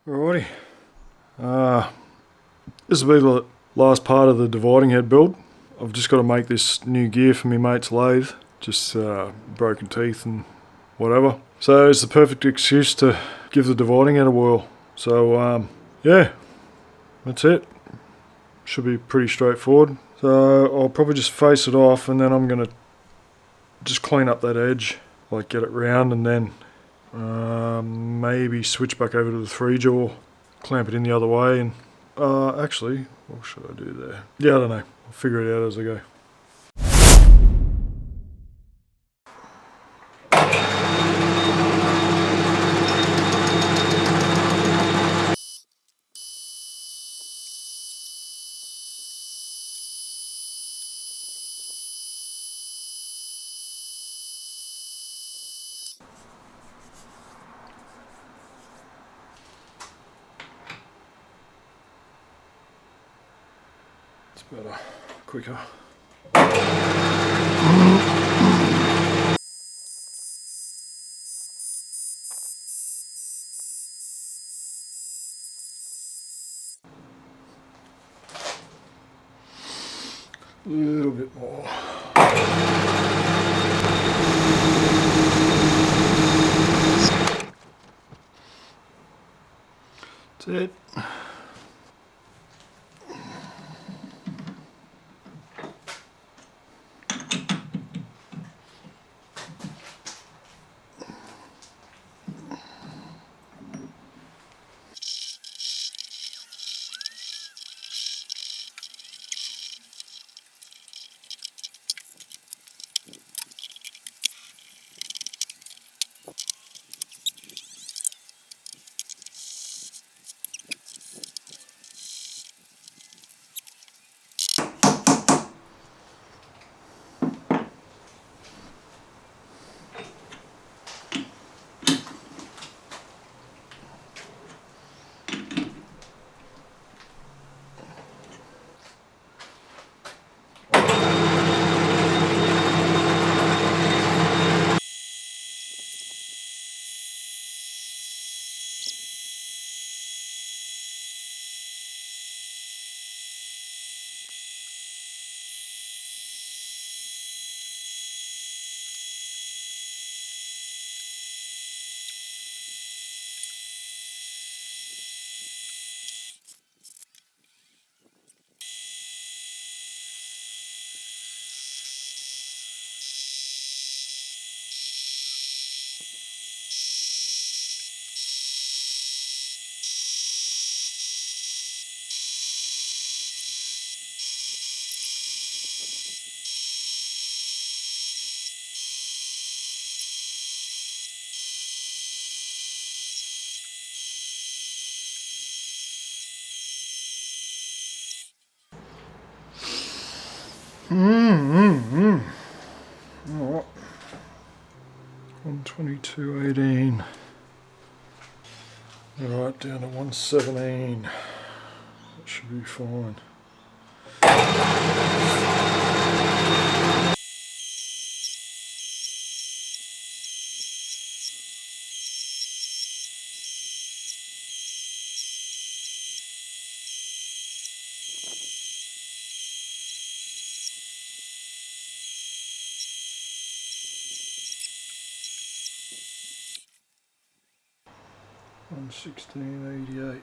Alrighty. This will be the last part of the dividing head build. I've just got to make this new gear for my mate's lathe. Just broken teeth and whatever. So it's the perfect excuse to give the dividing head a whirl. So yeah, that's it. Should be pretty straightforward. So I'll probably just face it off and then I'm going to just clean up that edge, like get it round, and then maybe switch back over to the 3-jaw, clamp it in the other way, and actually, what should I do there? Yeah, I don't know. I'll figure it out as I go. It's better, quicker. A little bit more. That's it. Alright. 122.18. Alright, down to 117. That should be fine. One 1688.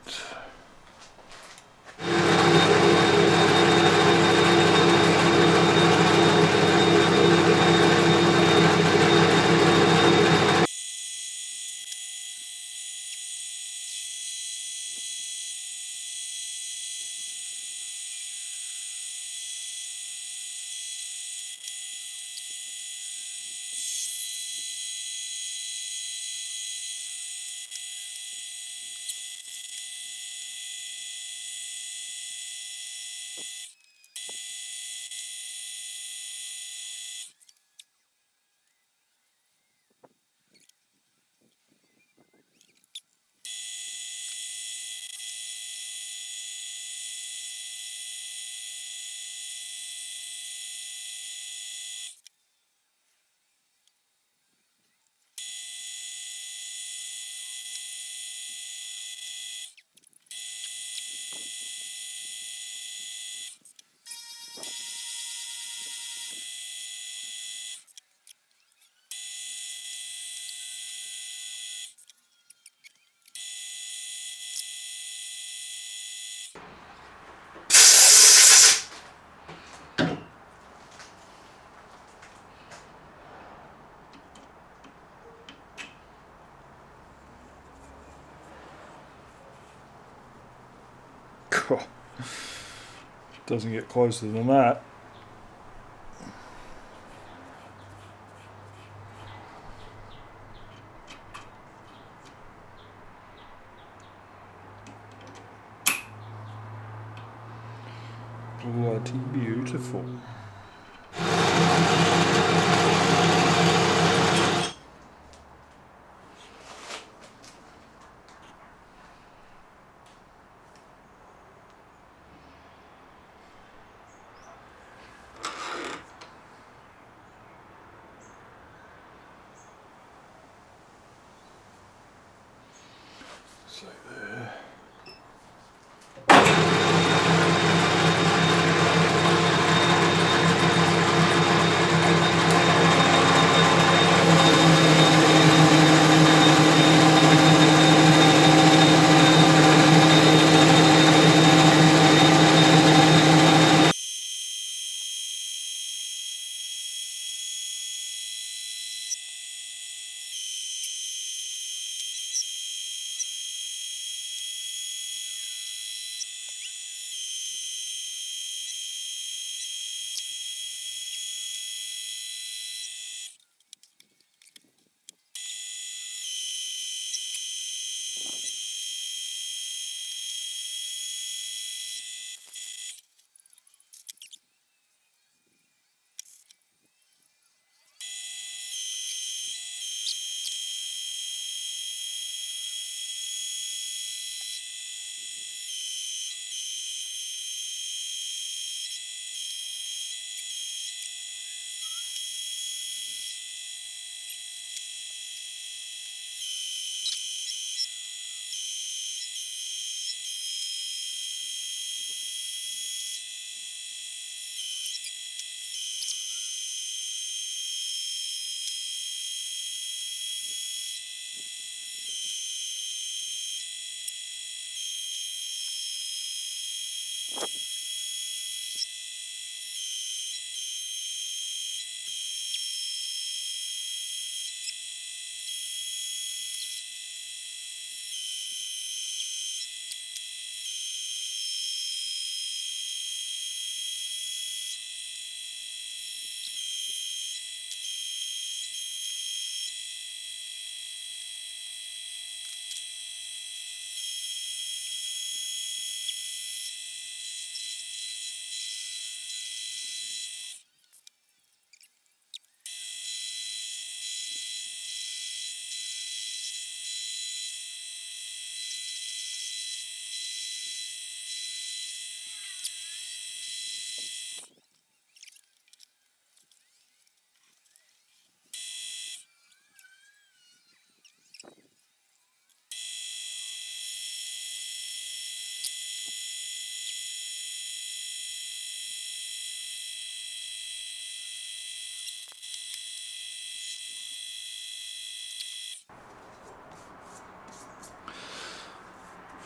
Doesn't get closer than that. Bloody beautiful. So there.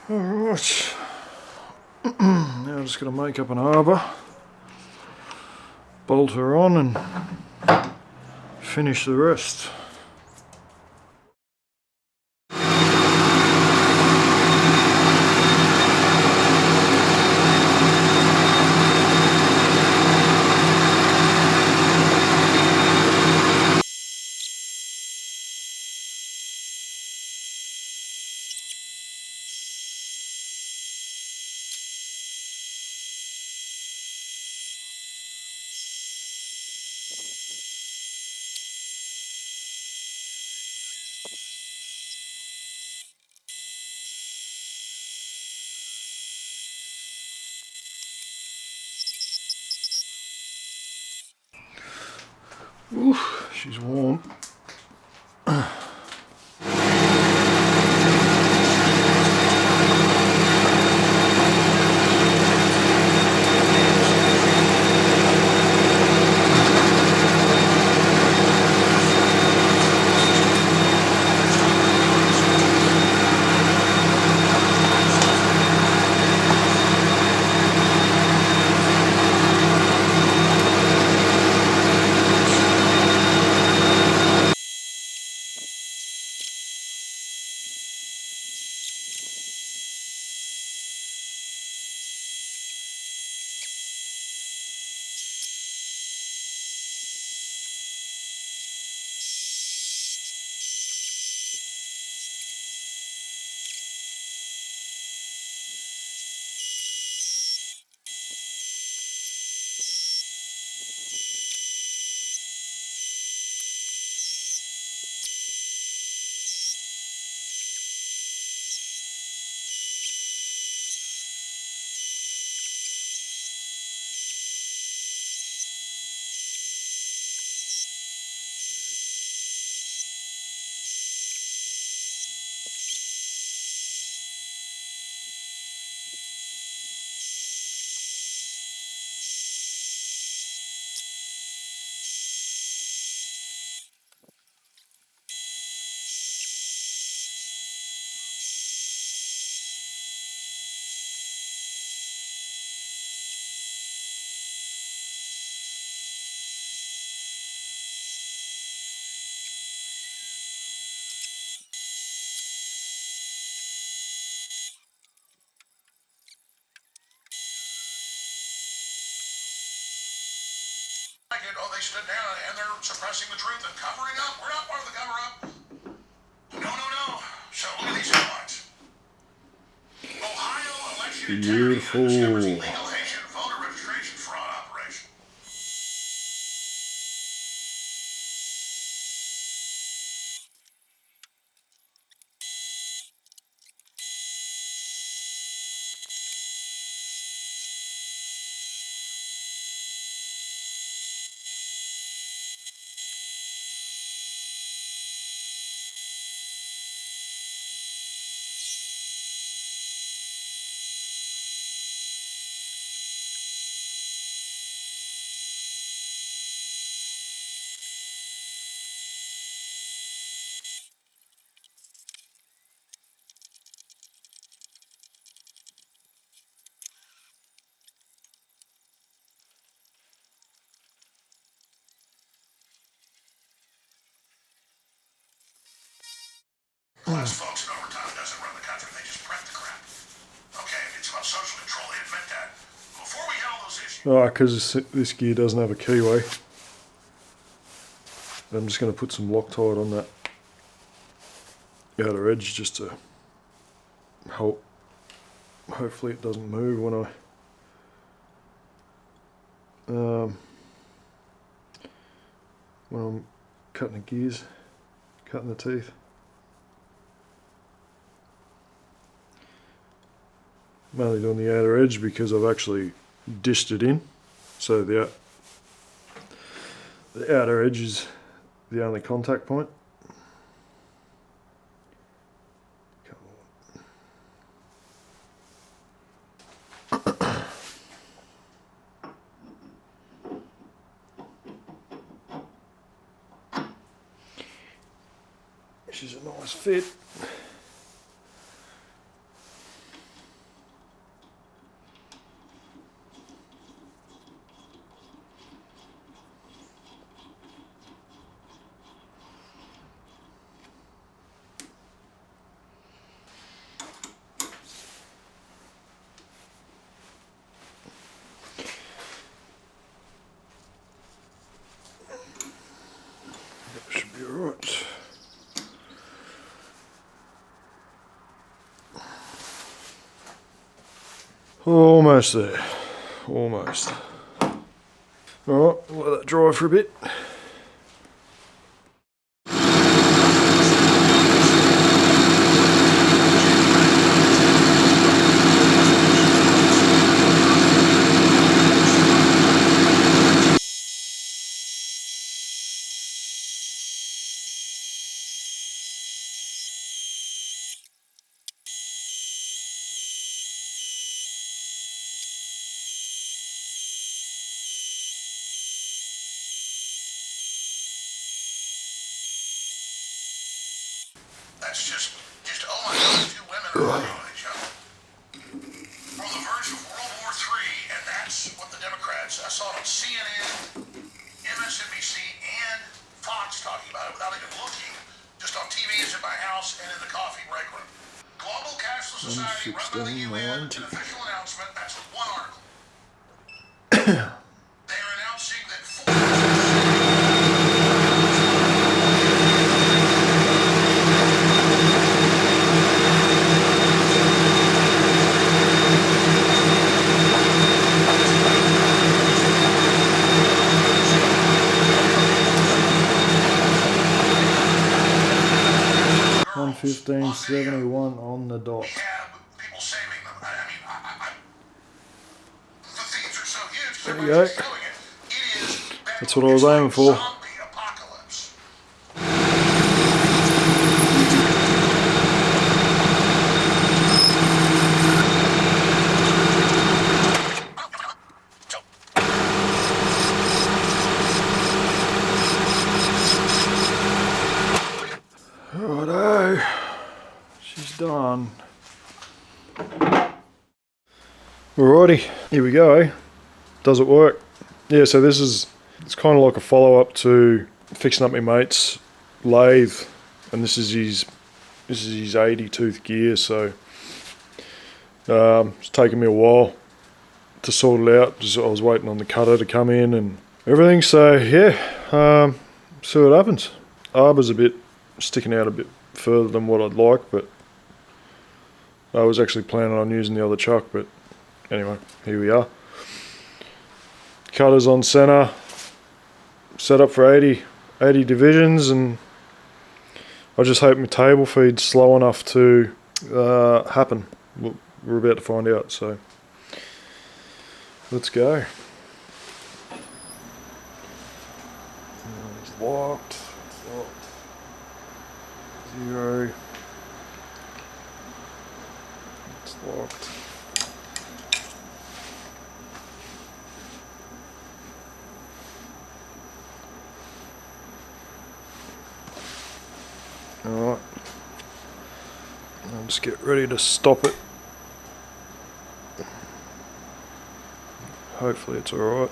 Alright, now I'm just going to make up an arbor, bolt her on and finish the rest. Oof, she's warm. they stood down and they're suppressing the truth and covering up. We're not part of the cover-up. No. So look at these headlines. Ohio election integrity discovers illegal Haitian voter registration fraud operation. Class folks in overtime doesn't run the country, they just print the crap. Okay, it's about social control, they admit that. Before we get all those issues... Alright, because this gear doesn't have a keyway, I'm just going to put some Loctite on that outer edge just to help. Hopefully it doesn't move when I'm cutting the gears, cutting the teeth. I'm only doing the outer edge because I've actually dished it in, so the outer edge is the only contact point. Which is a nice fit. Should be alright. Almost there. Almost. Alright, let that dry for a bit. That's just oh my God, two women are fighting with each other. We're on the verge of World War III, and that's what the Democrats, I saw it on CNN, MSNBC, and Fox talking about it without even looking, just on TVs in my house and in the coffee break room. Global Cashless Society run by the UN, an official announcement, that's one article. They are announcing that $115.71 on the dot. People saving them. The thieves are so huge. There you go. It is That's what I was aiming for. zombie apocalypse. Righto. She's done. Alrighty, here we go. Does it work? Yeah, so it's kind of like a follow-up to fixing up my mate's lathe, and this is his 80 tooth gear, so it's taken me a while to sort it out. I was waiting on the cutter to come in and everything. So yeah, see what happens. Arbor's a bit sticking out a bit further than what I'd like, but I was actually planning on using the other chuck, but anyway, here we are. Cutters on centre, set up for 80 divisions, and I just hope my table feed's slow enough to happen. We're about to find out, so let's go. It's locked. It's locked. 0. It's locked. Alright. I'll just get ready to stop it. Hopefully it's alright.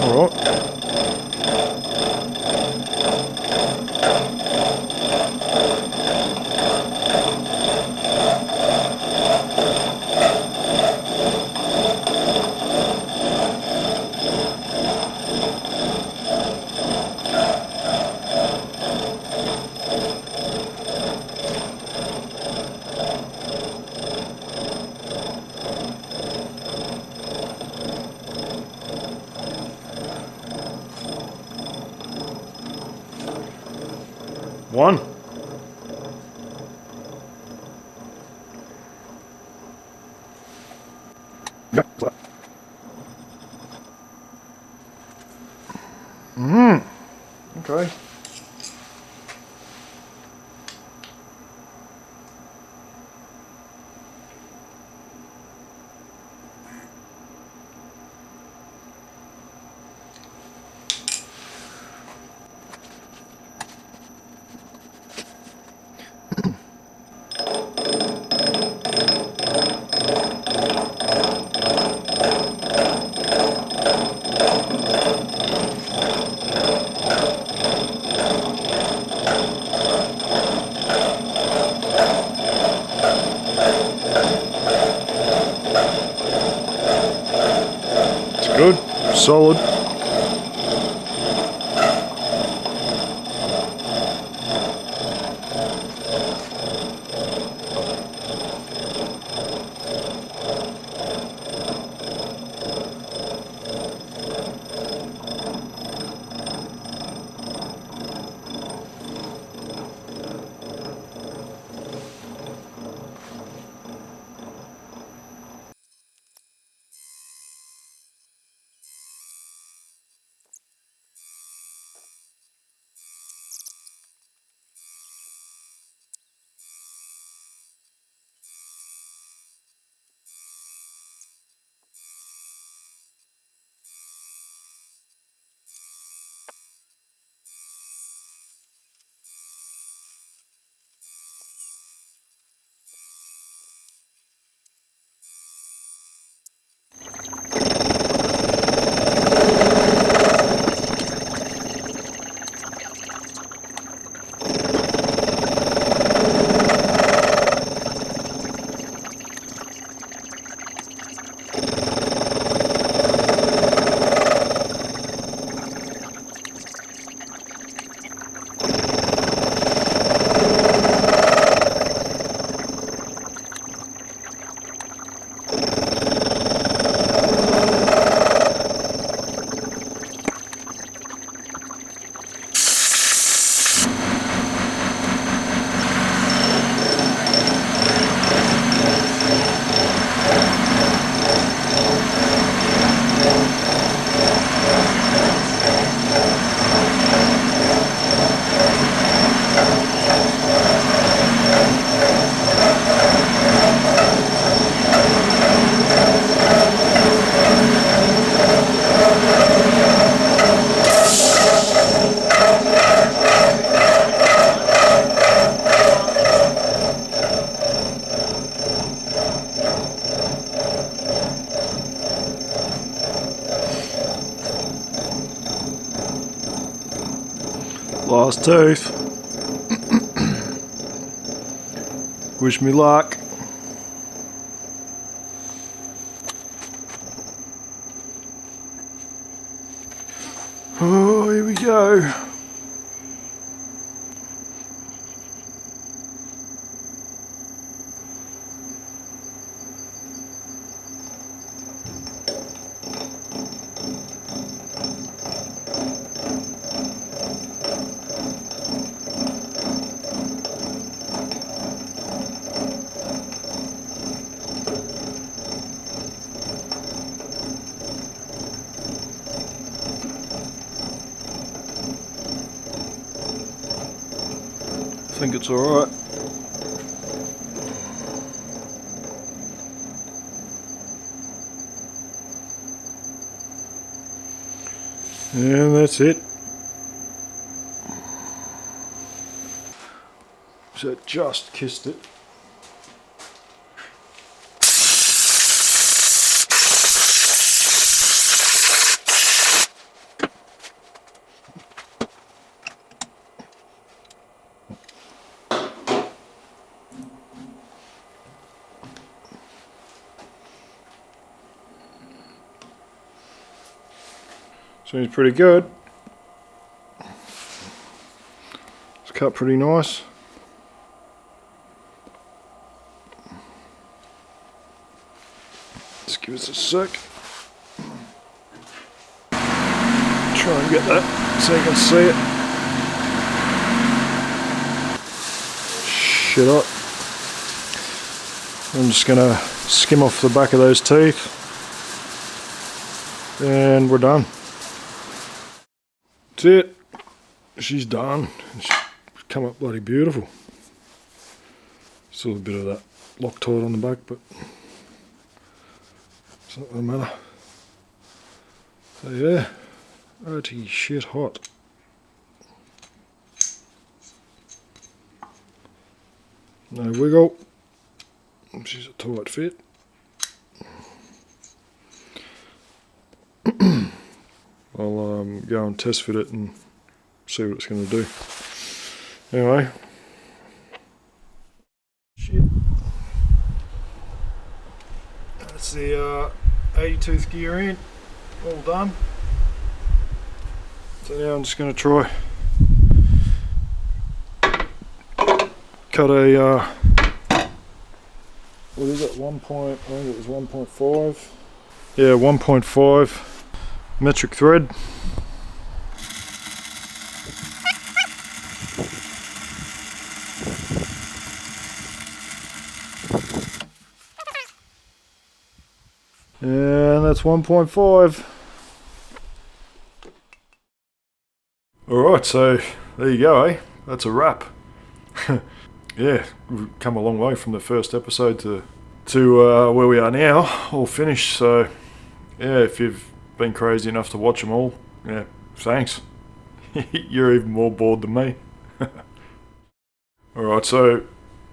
Alright. One. Okay. Good, solid. Last tooth. Wish me luck. Oh, here we go. I think it's alright. And that's it. So just kissed it. Seems pretty good. It's cut pretty nice. Just give us a sec. Try and get that so you can see it. Shit up. I'm just gonna skim off the back of those teeth. And we're done. That's it. She's done. She's come up bloody beautiful. Still a bit of that Loctite on the back, but it's not gonna matter. So yeah, pretty shit hot. No wiggle. She's a tight fit. I'll go and test fit it and see what it's going to do. Anyway. Shit. That's the 80 tooth gear in. All done. So now I'm just going to try cut a what is it, 1 point, I think it was 1.5. Yeah, 1.5 metric thread. And that's 1.5. Alright, so there you go, eh? That's a wrap. Yeah, we've come a long way from the first episode to where we are now, all finished. So yeah, if you've been crazy enough to watch them all, yeah, thanks. You're even more bored than me. Alright, so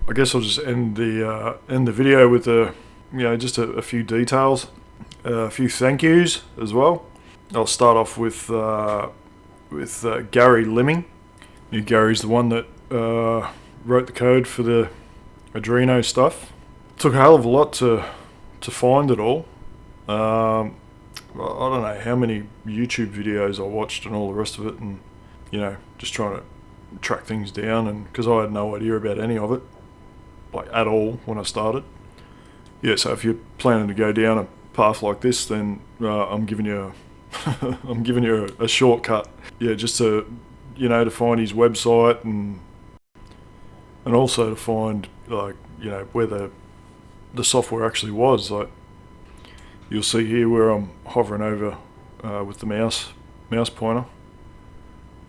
I guess I'll just end the video with just a few details, a few thank yous as well. I'll start off with Gary Limming. Gary's the one that wrote the code for the Adreno stuff. Took a hell of a lot to find it all. I don't know how many YouTube videos I watched and all the rest of it, and just trying to track things down, and because I had no idea about any of it, like at all when I started. Yeah, so if you're planning to go down a path like this, then I'm giving you a shortcut. Yeah, just to to find his website and also to find where the software actually was. Like you'll see here where I'm hovering over with the mouse pointer.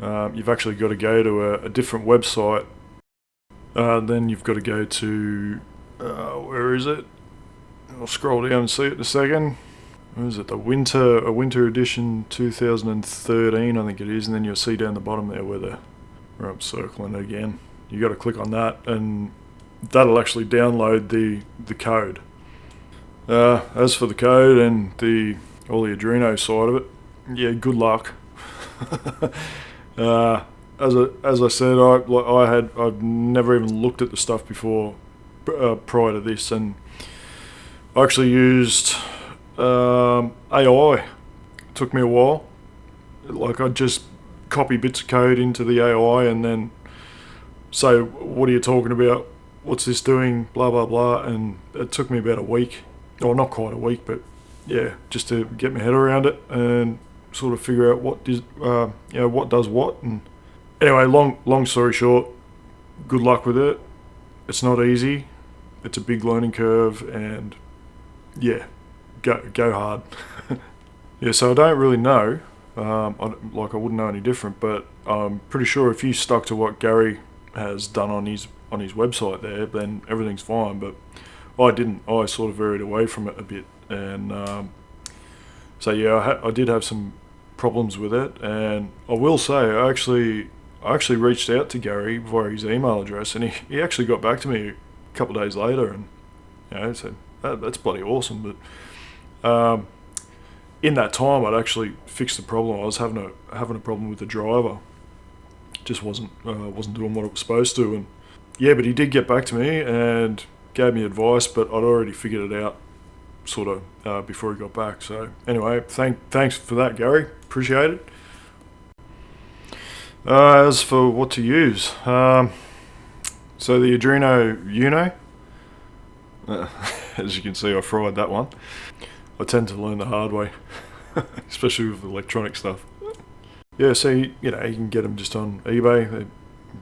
You've actually got to go to a different website. Then you've got to go to where is it? I'll scroll down and see it in a second. What is it? A winter edition 2013, I think it is, and then you'll see down the bottom there where I'm circling it again. You got to click on that, and that'll actually download the code. As for the code and all the Adreno side of it, yeah, good luck. As I said, I've never even looked at the stuff before prior to this, and I actually used AI. It took me a while. Like, I'd just copy bits of code into the AI and then say, what are you talking about? What's this doing? Blah, blah, blah. And it took me about a week. Or not quite a week, but yeah, just to get my head around it and sort of figure out what does what. And anyway, long story short, good luck with it. It's not easy. It's a big learning curve, and yeah, go hard. Yeah, so I don't really know. I wouldn't know any different, but I'm pretty sure if you stuck to what Gary has done on his website there, then everything's fine. But I didn't. I sort of varied away from it a bit, and so yeah, I did have some problems with it. And I will say, I actually reached out to Gary via his email address, and he actually got back to me a couple of days later, and said that's bloody awesome. But in that time, I'd actually fixed the problem. I was having a problem with the driver. Just wasn't doing what it was supposed to, and yeah, but he did get back to me and gave me advice, but I'd already figured it out sort of before he got back. So anyway, thanks for that, Gary. Appreciate it. As for what to use, so the Arduino Uno, as you can see, I fried that one. I tend to learn the hard way, especially with electronic stuff. Yeah, so you can get them just on eBay. They're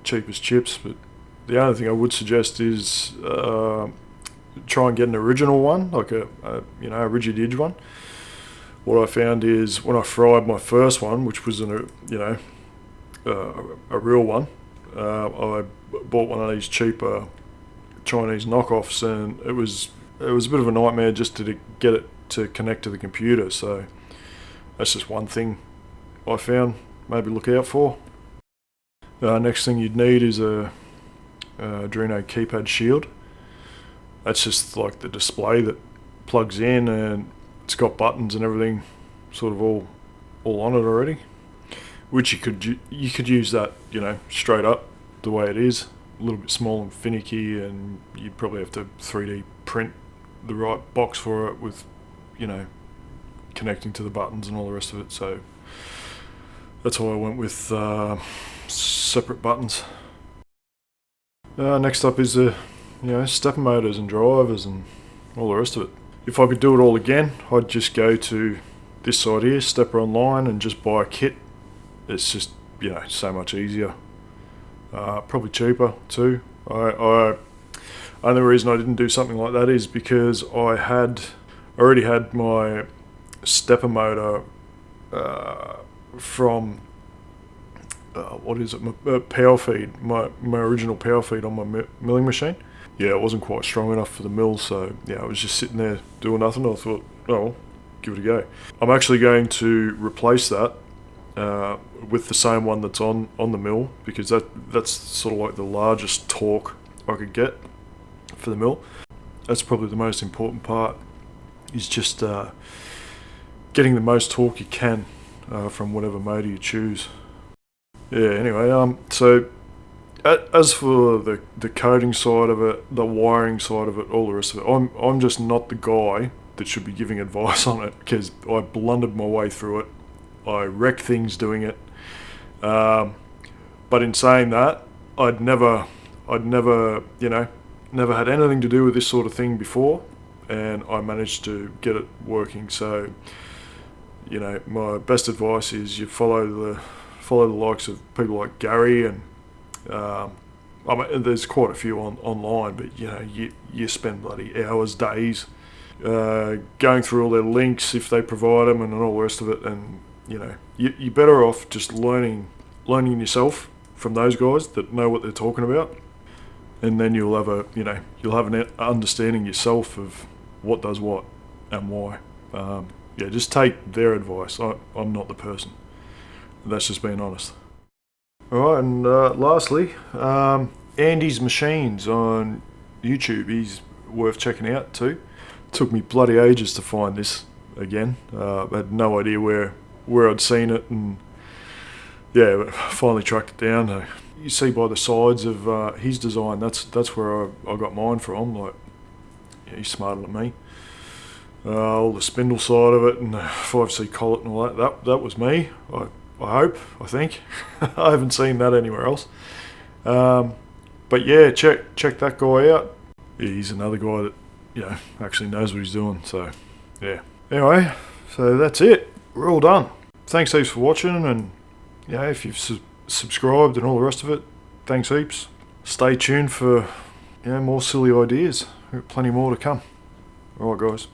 cheap as chips, but the only thing I would suggest is try and get an original one, like a Rigid one. What I found is when I fried my first one, which was a real one, I bought one of these cheaper Chinese knockoffs, and it was a bit of a nightmare just to get it to connect to the computer. So that's just one thing I found. Maybe look out for. Next thing you'd need is a Arduino keypad shield. That's just like the display that plugs in, and it's got buttons and everything sort of all on it already, which you could use that straight up the way it is, a little bit small and finicky, and you'd probably have to 3D print the right box for it with connecting to the buttons and all the rest of it. So that's why I went with separate buttons. Next up is the stepper motors and drivers and all the rest of it. If I could do it all again, I'd just go to this side here, Stepper Online, and just buy a kit. It's just so much easier, probably cheaper too. Only reason I didn't do something like that is because I already had my stepper motor from my power feed, my original power feed on my milling machine. Yeah, it wasn't quite strong enough for the mill, so yeah, I was just sitting there doing nothing. I thought, oh, give it a go. I'm actually going to replace that with the same one that's on the mill, because that's sort of like the largest torque I could get for the mill. That's probably the most important part, is just getting the most torque you can from whatever motor you choose. Yeah, anyway, so as for the coding side of it, the wiring side of it, all the rest of it, I'm just not the guy that should be giving advice on it, because I blundered my way through it. I wrecked things doing it. But in saying that, I'd never had anything to do with this sort of thing before, and I managed to get it working. So, my best advice is you follow the likes of people like Gary, and there's quite a few online, but you spend bloody hours, days going through all their links if they provide them and all the rest of it, and you're better off just learning yourself from those guys that know what they're talking about, and then you'll have an understanding yourself of what does what and why. Just take their advice. I'm not the person. That's just being honest. Alright, and lastly, Andy's Machines on YouTube. He's worth checking out too. Took me bloody ages to find this again. I had no idea where I'd seen it, and yeah, finally tracked it down. you see by the sides of his design, that's where I got mine from. Like, yeah, he's smarter than me. All the spindle side of it and the 5C collet and all that was me. I hope, I think. I haven't seen that anywhere else. But yeah, check that guy out. Yeah, he's another guy that, you know, actually knows what he's doing. So yeah. Anyway, so that's it. We're all done. Thanks heaps for watching, and you know, if you've subscribed and all the rest of it, thanks heaps. Stay tuned for, you know, more silly ideas. We've got plenty more to come. Alright guys.